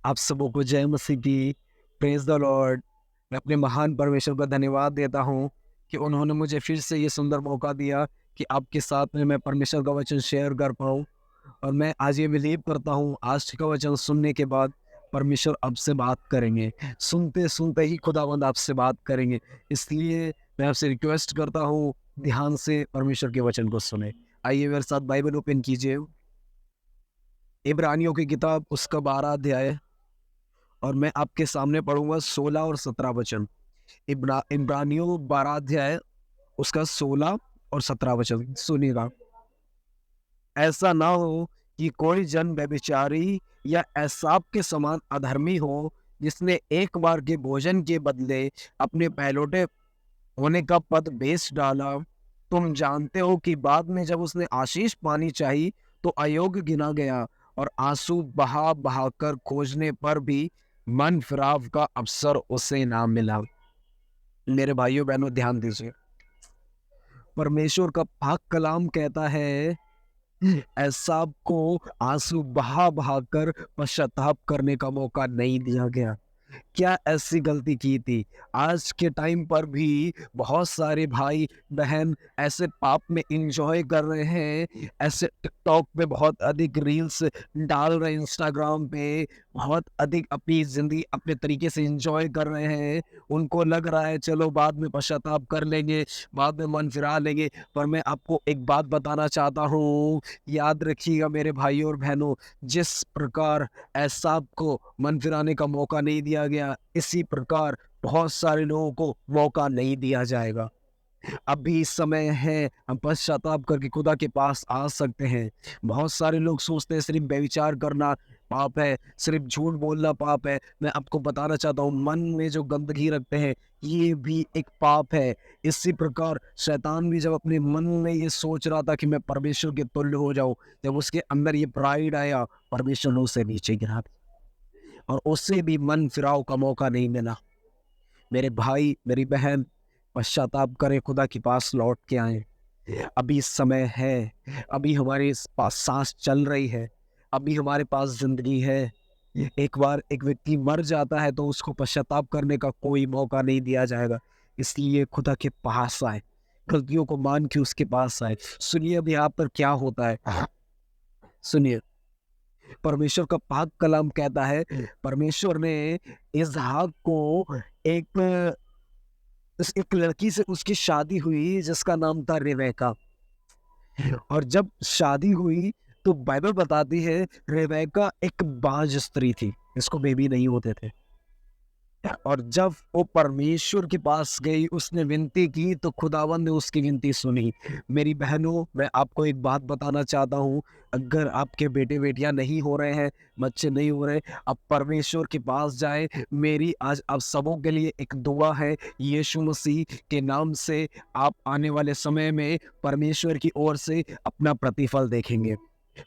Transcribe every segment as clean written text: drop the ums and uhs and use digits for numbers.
आप सबों को जय मसीह की। Praise the Lord. मैं अपने महान परमेश्वर का धन्यवाद देता हूँ कि उन्होंने मुझे फिर से ये सुंदर मौका दिया कि आपके साथ में मैं परमेश्वर का वचन शेयर कर पाऊँ। और मैं आज ये बिलीव करता हूँ, आज का वचन सुनने के बाद परमेश्वर आपसे बात करेंगे। सुनते-सुनते ही खुदावंद आपसे बात करेंगे। इसलिए मैं आपसे रिक्वेस्ट करता हूँ, ध्यान से परमेश्वर के वचन को सुनें। आइए मेरे साथ बाइबल ओपन कीजिए। इब्रानियों की किताब उसका 12 अध्याय और मैं आपके सामने पढ़ूँगा 16 और 17 वचन। इब्रानियों 12 अध्याय उसका 16 और 17 वचन सुनिएगा। ऐसा ना हो कि कोई जन व्यभिचारी या एसाव के समान अधर्मी हो, जिसने एक बार के भोजन के बदले अपने पहलौठे होने का पद बेच डाला। तुम जानते हो कि बाद में जब उसने आशीष पानी चाही तो अयोग्य गिना गया और आंसू बहा बहाकर खोजने पर भी मन फिराव का अवसर उसे ना मिला। मेरे भाइयों बहनों ध्यान दीजिए। परमेश्वर का पाक कलाम कहता है, ऐसा को आंसू बहा बहाकर पश्चाताप करने का मौका नहीं दिया गया। क्या ऐसी गलती की थी? आज के टाइम पर भी बहुत सारे भाई-बहन ऐसे पाप में एन्जॉय कर रहे हैं, ऐसे टिकटॉक पे बहुत अधिक रील्स डाल रहे हैं, इंस्टाग्राम पे बहुत अधिक अपनी ज़िंदगी अपने तरीके से एन्जॉय कर रहे हैं। उनको लग रहा है चलो बाद में पश्चाताप कर लेंगे, बाद में मन फिरा लेंगे। पर मैं आपको एक बात बताना चाहता हूँ, याद रखिएगा मेरे भाइयों और बहनों, जिस प्रकार एसाव को मन फिराने का मौका नहीं दिया गया, इसी प्रकार बहुत सारे लोगों को मौका नहीं दिया जाएगा। अभी समय है, हम पश्चाताप करके खुदा के पास आ सकते हैं। बहुत सारे लोग सोचते हैं सिर्फ़ व्यभिचार करना पाप है, सिर्फ़ झूठ बोलना पाप है। मैं आपको बताना चाहता हूँ, मन में जो गंदगी रखते हैं, ये भी एक पाप है। इसी प्रकार शैतान भी जब अपने मन में ये सोच रहा था कि मैं परमेश्वर के तुल्य हो जाऊँ, जब उसके अंदर ये प्राइड आया, परमेश्वर ने उसे नीचे गिरा दिया और उससे भी मन फिराव का मौका नहीं मिला। मेरे भाई, मेरी बहन, पश्चाताप करें, खुदा के पास लौट के आएँ। अभी समय है, अभी हमारे पास साँस चल रही है, अभी हमारे पास ज़िंदगी है। एक बार एक व्यक्ति मर जाता है तो उसको पश्चाताप करने का कोई मौका नहीं दिया जाएगा। इसलिए खुदा के पास आएँ, गलतियों को मान के उसके पास आएँ। सुनिए अब यहाँ पर क्या होता है, सुनिए। परमेश्वर का पाक कलाम कहता है, परमेश्वर ने इसहाक को एक उस एक लड़की से उसकी शादी हुई जिसका नाम था रेबेका। और जब शादी हुई तो बाइबल बताती है रेबेका एक बांझ स्त्री थी, इसको बेबी नहीं होते थे। और जब वो परमेश्वर के पास गई, उसने विनती की तो खुदावंद ने उसकी विनती सुनी। मेरी बहनों, मैं आपको एक बात बताना चाहता हूँ, अगर आपके बेटे-बेटियाँ नहीं हो रहे हैं, बच्चे नहीं हो रहे, आप परमेश्वर के पास जाएँ। मेरी आज आप सबों के लिए एक दुआ है, यीशु मसीह के नाम से आप आने वाले समय में परमेश्वर की ओर से अपना प्रतिफल देखेंगे।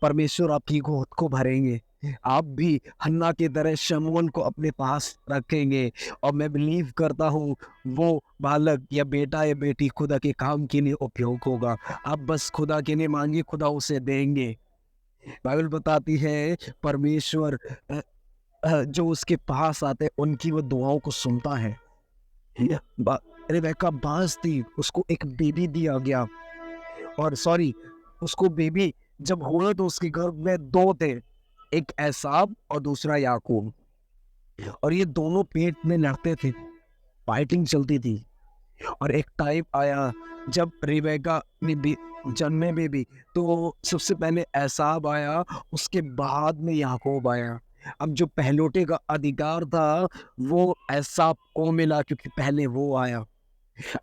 परमेश्वर आपकी गोद को भरेंगे। आप भी हन्ना की तरह शमूएल को अपने पास रखेंगे और मैं बिलीव करता हूँ वो बालक या बेटा या बेटी खुदा के काम के लिए उपयोग होगा। आप बस खुदा के लिए माँगिए, खुदा उसे देंगे। बाइबल बताती है परमेश्वर जो उसके पास आते हैं उनकी वो दुआओं को सुनता है। बा रेबेका बाँझ थी, उसको एक बेबी दिया गया और सॉरी उसको बेबी जब हुए तो उसके गर्भ में 2 थे, एक एसाव और दूसरा याकूब। और ये दोनों पेट में लड़ते थे, फाइटिंग चलती थी। और एक टाइम आया जब रिबेका ने बे जन्मे बेबी तो सबसे पहले एसाव आया, उसके बाद में याकूब आया। अब जो पहलौठे का अधिकार था, वो एसाव को मिला क्योंकि पहले वो आया।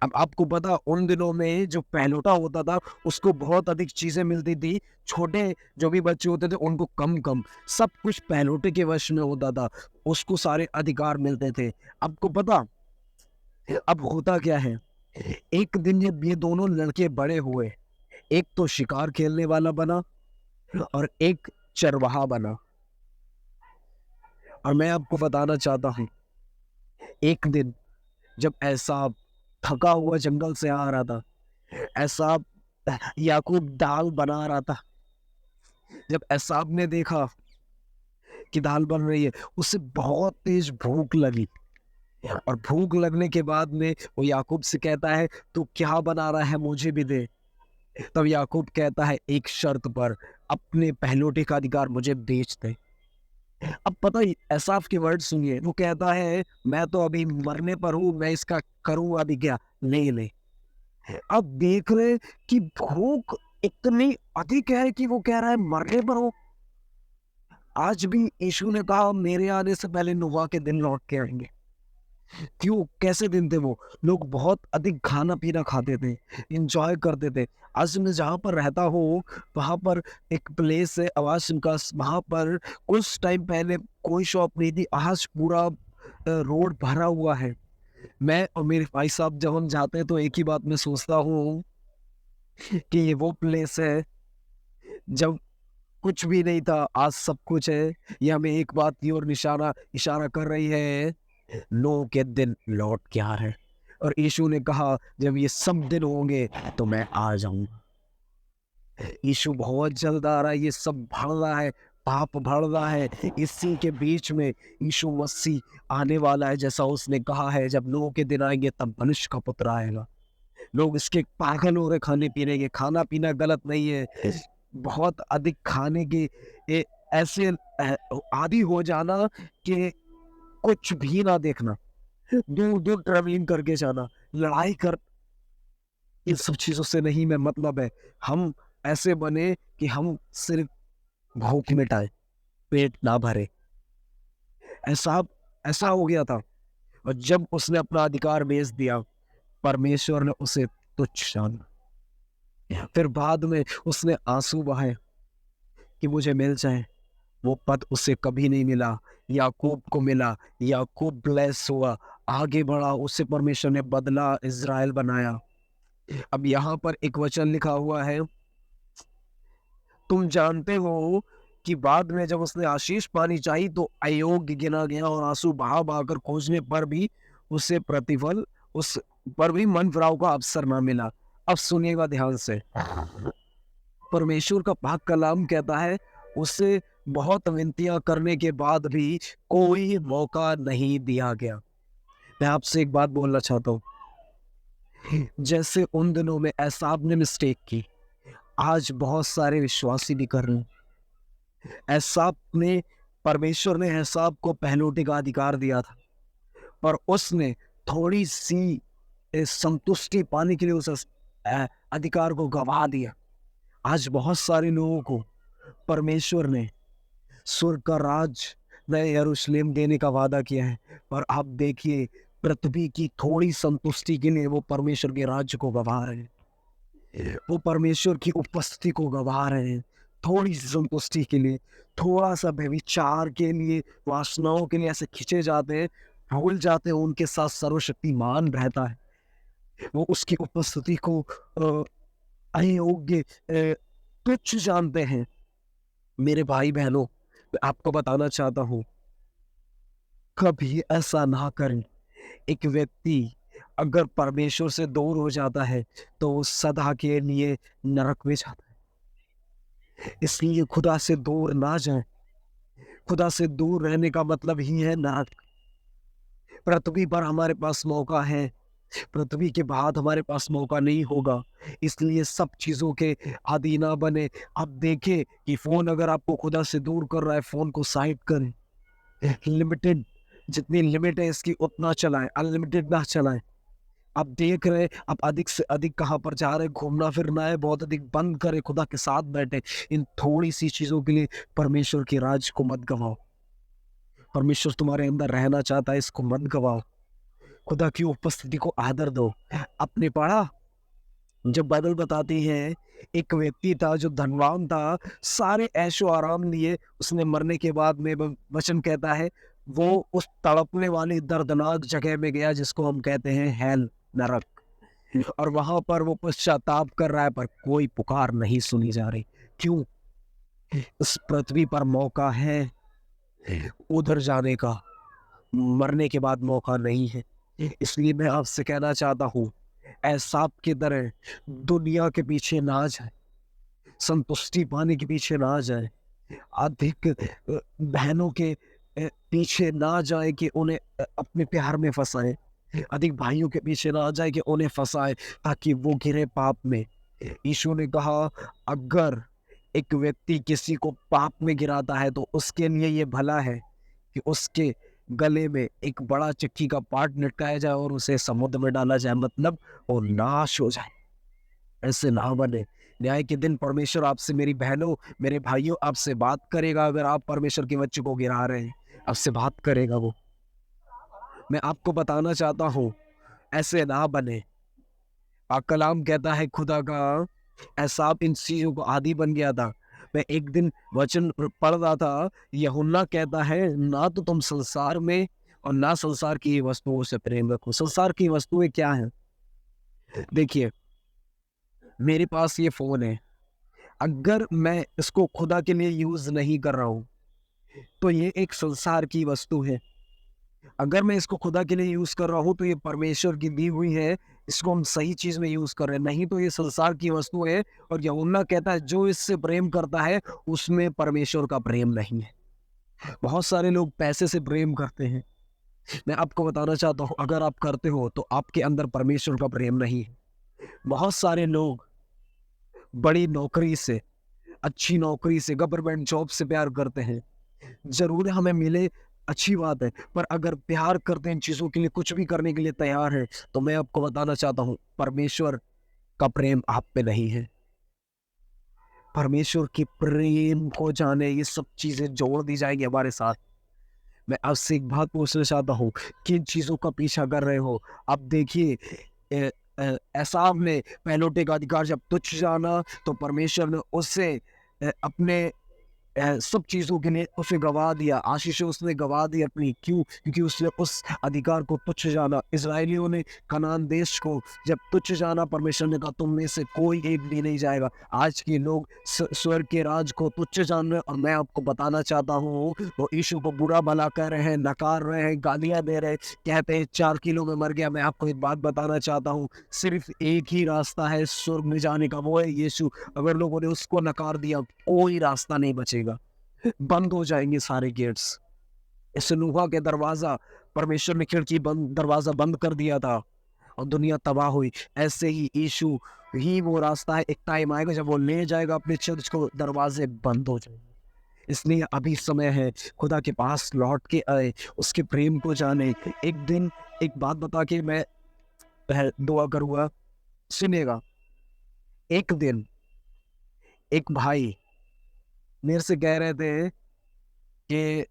अब आपको पता उन दिनों में जो पहलौठा होता था उसको बहुत अधिक चीज़ें मिलती थी। छोटे जो भी बच्चे होते थे उनको कम-कम, सब कुछ पहलौठे के वश में होता था। उसको सारे अधिकार मिलते थे। आपको पता अब होता क्या है? एक दिन जब ये दोनों लड़के बड़े हुए, एक तो शिकार खेलने वाला बना और एक चरवाहा बना। और मैं आपको बताना चाहता हूँ, एक दिन जब एसाव थका हुआ जंगल से आ रहा था, एसाव याकूब दाल बना रहा था। जब एसाव ने देखा की दाल बन रही है, उसे बहुत तेज भूख लगी। और भूख लगने के बाद में वो याकूब से कहता है, तू क्या बना रहा है, मुझे भी दे। तब याकूब कहता है, एक शर्त पर, अपने पहलौठे का अधिकार मुझे बेच दे। अब पता ही एसाव के वर्ड सुनिए, वो कहता है, मैं तो अभी मरने पर हूँ, मैं इसका करूँ अभी क्या? नहीं नहीं। अब देख रहे कि भूख इतनी अधिक है कि वो कह रहा है मरने पर हो। आज भी यीशु ने कहा, मेरे आने से पहले नोहा के दिन लौट के आएंगे। क्यों? कैसे दिन थे वो? लोग बहुत अधिक खाना पीना खाते थे, इंजॉय करते थे। आज मैं जहाँ पर रहता हूँ, वहाँ पर एक प्लेस है आवास विकास, वहाँ पर कुछ टाइम पहले कोई शॉप नहीं थी, आज पूरा रोड भरा हुआ है। मैं और मेरे भाई साहब जब हम जाते हैं तो एक ही बात मैं सोचता हूँ कि ये वो प्लेस है जब कुछ भी नहीं था, आज सब कुछ है। ये हमें एक बात की ओर निशाना इशारा कर रही है, नो के दिन लौट के आ रहे हैं। और यीशु ने कहा, जब ये सब दिन होंगे तो मैं आ जाऊंगा। यीशु बहुत जल्द आ रहा है, ये सब बढ़ रहा है, पाप बढ़ रहा है, इसी के बीच में यीशु मसीह आने वाला है। जैसा उसने कहा है, जब नूह के दिन आएंगे तब मनुष्य का पुत्र आएगा। लोग इसके पागल हो रहे खाने पीने के। खाना पीना गलत नहीं है, बहुत अधिक खाने के ऐसे आदि हो जाना कि कुछ भी ना देखना, दूर दूर ट्रेवलिंग करके जाना, लड़ाई कर, इन सब चीजों से नहीं मैं मतलब है। हम ऐसे बने कि हम सिर्फ भूख मिटाए, पेट ना भरे। ऐसा ऐसा हो गया था। और जब उसने अपना अधिकार बेच दिया, परमेश्वर ने उसे तुच्छ जाना। फिर बाद में उसने आंसू बहाए कि मुझे मिल जाए। वो पद उसे कभी नहीं मिला, याकूब को मिला। याकूब ब्लेस हुआ, आगे बढ़ा, उसे परमेश्वर ने बदला, इज़राइल बनाया। अब यहाँ पर एक वचन लिखा हुआ है, तुम जानते हो कि बाद में जब उसने आशीष पानी चाहिए तो अयोग्य गिना गया, और आंसू बहा बहाकर खोजने पर भी उसे प्रतिफल, उस पर भी मन फिराव का अवसर ना मिला। अब सुनिएगा ध्यान से, परमेश्वर का पाक कलाम कहता है, उसे बहुत विनतियां करने के बाद भी कोई मौका नहीं दिया गया। मैं आपसे एक बात बोलना चाहता हूँ, जैसे उन दिनों में एसाव ने मिस्टेक की, आज बहुत सारे विश्वासी भी कर रहे हैं। एसाव ने, परमेश्वर ने एसाव को पहलौठे का अधिकार दिया था, पर उसने थोड़ी सी संतुष्टि पाने के लिए उस अधिकार को गवा दिया। आज बहुत सारे लोगों को परमेश्वर ने स्वर्ग का राज, नए यरूशलेम देने का वादा किया है, पर आप देखिए, पृथ्वी की थोड़ी संतुष्टि के लिए वो परमेश्वर के राज्य को गवा रहे हैं, वो परमेश्वर की उपस्थिति को गवा रहे हैं। थोड़ी सी संतुष्टि के लिए, थोड़ा सा व्यभिचार के लिए, वासनाओं के लिए ऐसे खींचे जाते हैं, भूल जाते हैं उनके साथ सर्वशक्तिमान रहता है। वो उसकी उपस्थिति को अयोग्य, तुच्छ जानते हैं। मेरे भाई बहनों, मैं आपको बताना चाहता हूँ, कभी ऐसा ना करें। एक व्यक्ति अगर परमेश्वर से दूर हो जाता है तो वो सदा के लिए नरक में जाता है। इसलिए खुदा से दूर ना जाएं। खुदा से दूर रहने का मतलब ही है नरक। पृथ्वी पर हमारे पास मौका है, पृथ्वी के बाद हमारे पास मौका नहीं होगा। इसलिए सब चीज़ों के आदी ना बने। आप देखें कि फ़ोन अगर आपको खुदा से दूर कर रहा है, फ़ोन को साइड करें। लिमिटेड, जितनी लिमिट है इसकी उतना चलाएं, अनलिमिटेड ना चलाएं। आप देख रहे हैं, आप अधिक से अधिक कहाँ पर जा रहे हैं, घूमना फिरना है, बहुत अधिक बंद करें, खुदा के साथ बैठे। इन थोड़ी सी चीज़ों के लिए परमेश्वर के राज को मत गवाओ। परमेश्वर तुम्हारे अंदर रहना चाहता है, इसको मत गवाओ। खुदा की उपस्थिति को आदर दो। आपने पढ़ा, जब बाइबल बताती है, एक व्यक्ति था जो धनवान था, सारे ऐशो आराम लिए, उसने मरने के बाद में वचन कहता है, वो उस तड़पने वाली दर्दनाक जगह में गया जिसको हम कहते हैं हेल, नरक। और वहां पर वो पश्चाताप कर रहा है, पर कोई पुकार नहीं सुनी जा रही। क्यों? इस पृथ्वी पर मौका है उधर जाने का, मरने के बाद मौका नहीं है। इसलिए मैं आपसे कहना चाहता हूँ, एसाव की तरह दुनिया के पीछे ना जाए, संतुष्टि पाने के पीछे ना जाए। अधिक बहनों के पीछे ना जाए कि उन्हें अपने प्यार में फंसाए, अधिक भाइयों के पीछे ना जाए कि उन्हें फंसाए ताकि वो गिरे पाप में। यीशु ने कहा, अगर एक व्यक्ति किसी को पाप में गिराता है तो उसके लिए ये भला है कि उसके गले में एक बड़ा चक्की का पार्ट लटकाया जाए और उसे समुद्र में डाला जाए, मतलब वो नाश हो जाए। ऐसे ना बने। न्याय के दिन परमेश्वर आपसे, मेरी बहनों मेरे भाइयों, आपसे बात करेगा। अगर आप परमेश्वर के बच्चे को गिरा रहे हैं, आपसे बात करेगा वो। मैं आपको बताना चाहता हूँ, ऐसे ना बने। कलाम कहता है खुदा का, ऐसा इन चीजों को आदी बन गया था। मैं एक दिन वचन पढ़ रहा था, यूहन्ना कहता है, ना तो तुम संसार में और ना संसार की वस्तुओं से प्रेम रखो। संसार की वस्तुएं क्या है? देखिए, मेरे पास ये फोन है, अगर मैं इसको खुदा के लिए यूज नहीं कर रहा हूँ तो ये एक संसार की वस्तु है। अगर मैं इसको खुदा के लिए यूज कर रहा हूँ तो ये परमेश्वर की दी हुई है, इसको हम सही चीज में यूज कर रहे हैं, नहीं तो ये संसार की वस्तु है। और यूहन्ना कहता है, जो इससे प्रेम करता है उसमें परमेश्वर का प्रेम नहीं है। बहुत सारे लोग पैसे से प्रेम करते हैं। मैं आपको बताना चाहता हूँ, अगर आप करते हो तो आपके अंदर परमेश्वर का प्रेम नहीं है। बहुत सारे लोग बड़ी नौकरी से, अच्छी नौकरी से, गवर्नमेंट जॉब से प्यार करते हैं। जरूर हमें मिले, अच्छी बात है, पर अगर प्यार करते हैं, इन चीजों के लिए कुछ भी करने के लिए तैयार है, तो मैं आपको बताना चाहता हूँ, परमेश्वर का प्रेम आप पे नहीं है। परमेश्वर की प्रेम को जाने, ये सब चीजें जोड़ दी जाएंगी हमारे साथ। मैं आपसे एक बात पूछना चाहता हूँ, किन चीजों का पीछा कर रहे हो? अब देखिए, एसाव ने पहलौठे का अधिकार जब तुच्छ जाना तो परमेश्वर ने उससे अपने सब चीजों के लिए उसे गवा दिया। आशीष उसने गवा दी अपनी, क्यों? क्योंकि उसने उस अधिकार को तुच्छ जाना। इजरायलियों ने कनान देश को जब तुच्छ जाना, परमेश्वर ने कहा, तुम में से कोई एक भी नहीं जाएगा। आज के लोग स्वर्ग के राज को तुच्छ जान रहे हैं, और मैं आपको बताना चाहता हूँ, वो यीशु को बुरा भला कर रहे हैं, नकार रहे हैं, गालियां दे रहे हैं, कहते हैं 4 किलो में मर गया। मैं आपको एक बात बताना चाहता हूँ, सिर्फ एक ही रास्ता है स्वर्ग में जाने का, वो है यीशु। अगर लोगों ने उसको नकार दिया, कोई रास्ता नहीं बचेगा, बंद हो जाएंगे सारे गेट्स। इस नूहा के दरवाजा, परमेश्वर ने खिड़की बंद, दरवाजा बंद कर दिया था और दुनिया तबाह हुई। ऐसे ही यीशु ही वो रास्ता है। एक टाइम आएगा जब वो ले जाएगा अपने चर्च को, दरवाजे बंद हो जाएंगे। इसलिए अभी समय है, खुदा के पास लौट के आए, उसके प्रेम को जाने। एक दिन एक बात बता के मैं दुआ करूंगा, सुनिएगा। एक दिन एक भाई मेरे से कह रहे थे कि,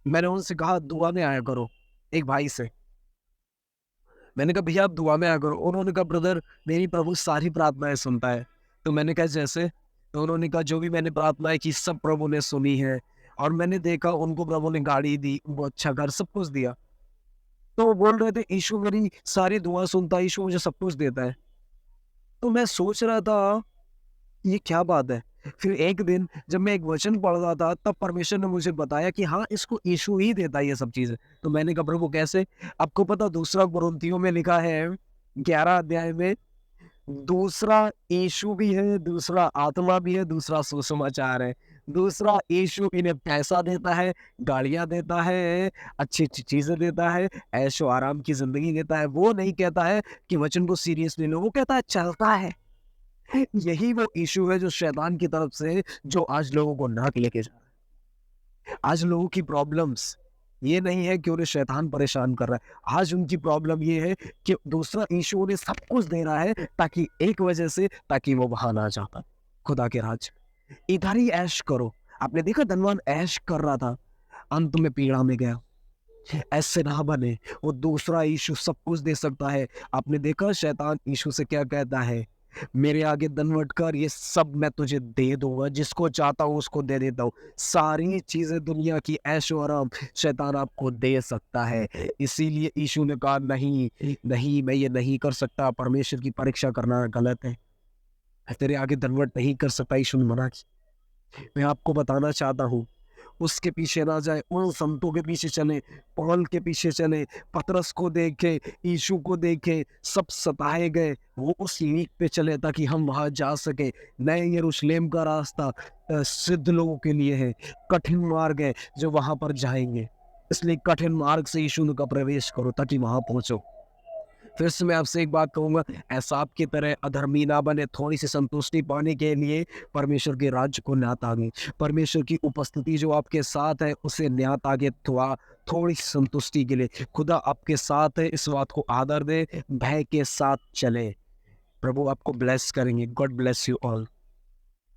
मैंने उनसे कहा दुआ में आया करो, एक भाई से। मैंने कहा भैया आप दुआ में आया करो। उन्होंने कहा ब्रदर, मेरी प्रभु सारी प्रार्थनाएं सुनता है। तो मैंने कहा जैसे? तो उन्होंने कहा जो भी मैंने प्रार्थनाएं की सब प्रभु ने सुनी है, और मैंने देखा उनको प्रभु ने गाड़ी दी, उनको अच्छा घर, सब कुछ दिया। तो वो बोल रहे थे यीशु मेरी सारी दुआ सुनता है, यीशु मुझे सब कुछ देता है। तो मैं सोच रहा था ये क्या बात है। फिर एक दिन जब मैं एक वचन पढ़ रहा था, तब परमेश्वर ने मुझे बताया कि हाँ, इसको यीशु ही देता है ये सब चीजें। तो मैंने कहा प्रभु कैसे? आपको पता, दूसरा कुरिन्थियों में लिखा है 11 अध्याय में, दूसरा यीशु भी है, दूसरा आत्मा भी है, दूसरा सुसमाचार है। दूसरा यीशु इन्हें पैसा देता है, गाड़ियां देता है, अच्छी अच्छी चीजें देता है, ऐशो आराम की जिंदगी देता है। वो नहीं कहता है कि वचन को सीरियसली लो, वो कहता है चलता है। यही वो इशू है जो शैतान की तरफ से, जो आज लोगों को नाक लेके जा रहा है। आज लोगों की प्रॉब्लम्स ये नहीं है कि उन्हें शैतान परेशान कर रहा है, आज उनकी प्रॉब्लम ये है कि दूसरा इशू उन्हें सब कुछ दे रहा है, ताकि एक वजह से, ताकि वो वहां ना जाता खुदा के राज। इधर ही ऐश करो। आपने देखा धनवान ऐश कर रहा था, अंत में पीड़ा में गया। ऐसे ना बने। वो दूसरा यीशु सब कुछ दे सकता है। आपने देखा शैतान यीशु से क्या कहता है, मेरे आगे दंडवत कर, ये सब मैं तुझे दे दूंगा, जिसको चाहता हूँ उसको दे देता हूँ। सारी चीजें दुनिया की ऐशो आराम शैतान आपको दे सकता है। इसीलिए यीशु ने कहा नहीं नहीं, मैं ये नहीं कर सकता। परमेश्वर की परीक्षा करना गलत है, तेरे आगे दंडवत नहीं कर सकता, यीशु ने मना की। मैं आपको बताना चाहता हूँ, उसके पीछे ना जाए, उन संतों के पीछे चले, पौल के पीछे चले, पतरस को देखे, यीशु को देखे, सब सताए गए, वो उस लीक पे चले ताकि हम वहाँ जा सके। नए यरूशलेम का रास्ता सिद्ध लोगों के लिए है, कठिन मार्ग है जो वहाँ पर जाएंगे। इसलिए कठिन मार्ग से यीशु का प्रवेश करो ताकि वहाँ पहुँचो। फिर से मैं आपसे एक बात कहूँगा, ऐसा आपकी तरह अधर्मी ना बने, थोड़ी-सी संतुष्टि पाने के लिए परमेश्वर के राज्य को ना त्यागें। परमेश्वर की उपस्थिति जो आपके साथ है, उसे ना त्यागें थोड़ी-सी संतुष्टि के लिए। खुदा आपके साथ है, इस बात को आदर दें, भय के साथ चलें। प्रभु आपको ब्लेस करेंगे। God bless you all.